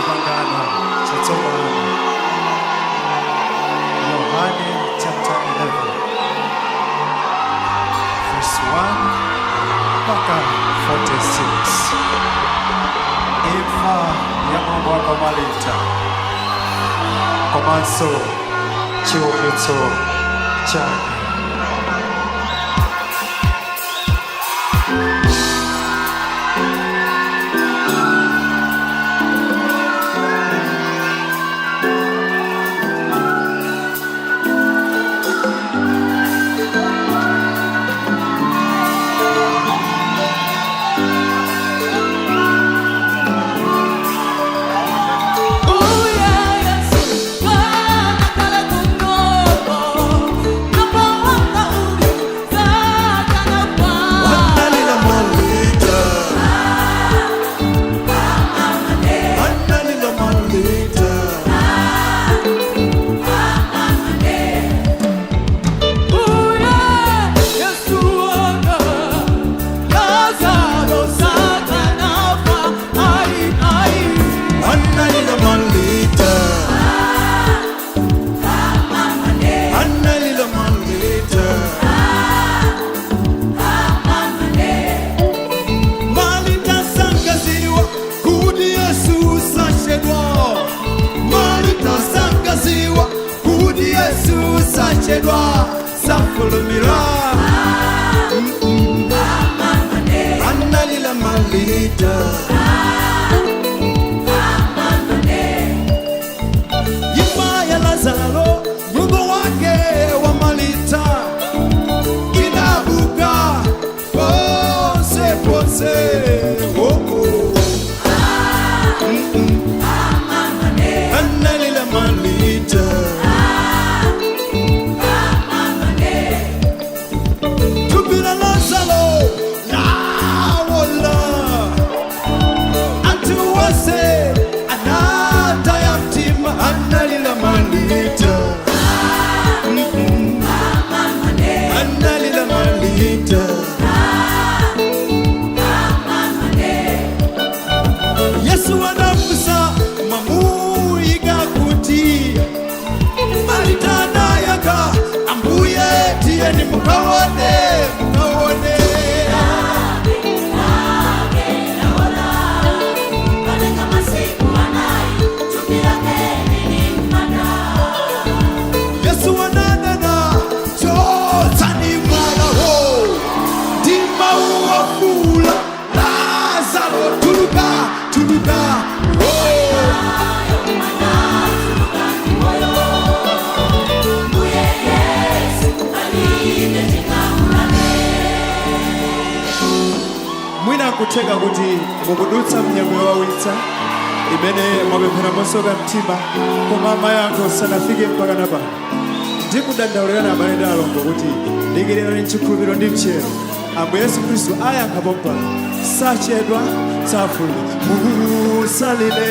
chipangano chatsopano. Yohane chapter 11 verse 1 mpaka 46. Imfa ya Mungu akomalita komanso chiukitso chake. Sachedwa safulumira Annalila malita Yima ya Lazaro Mungu wake wa malita Kinabuka Pose pose Annalila malita Yesu anafusa mamu igakuti Maritana yaka ambuye tieni mukawone mukawone Yesu ananena chotani mwana ho Dima uwafula Lazaro tuluka tuluka Mwina kutega kuti mukudutsa mnyamwe wawitsa imene mwapemphera mosoka mtima koma mayankho sanafike mpaka napa. Ndikudandaulira abale ndi alongo kuti dikiriro ndi chikhulupiriro ndi mchero Ambuye Yesu Khristu ayankha pompa sachedwa safulumira. Musalile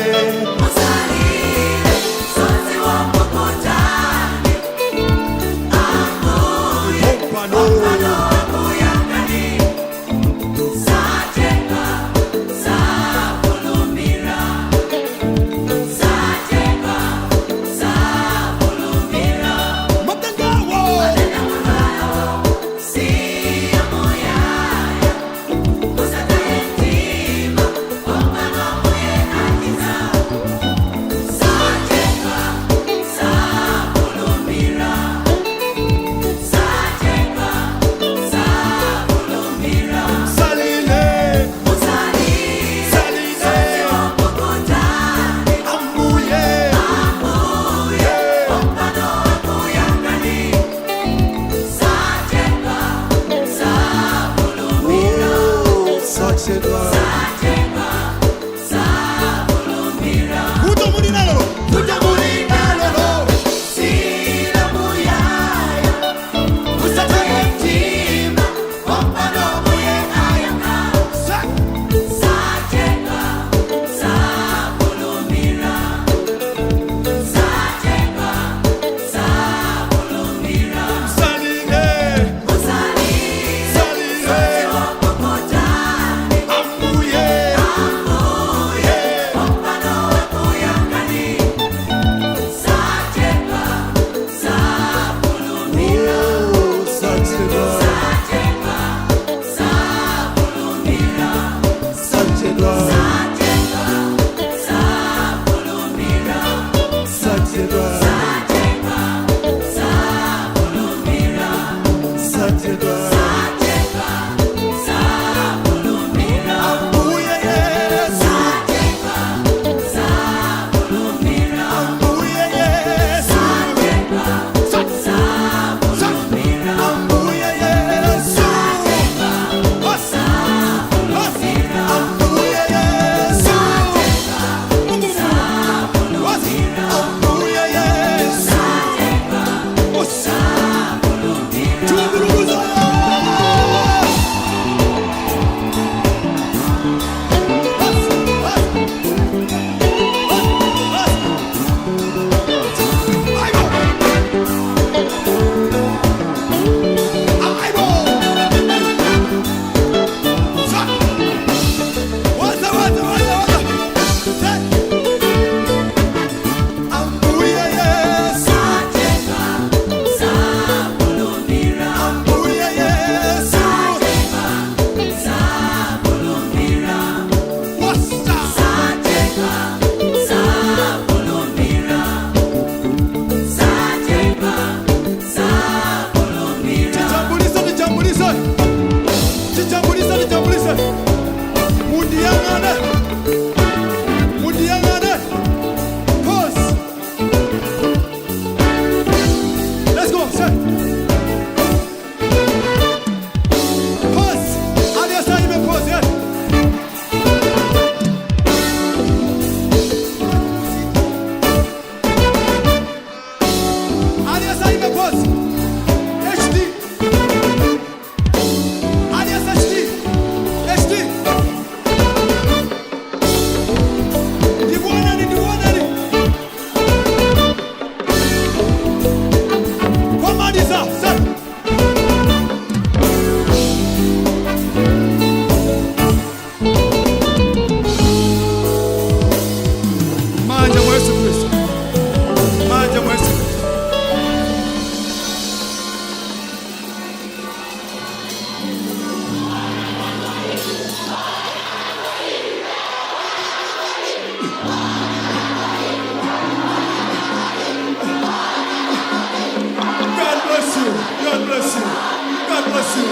bless you.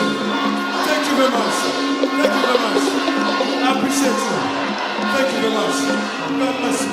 Thank you very much. Thank you very much. I appreciate you. Thank you very much. God bless you.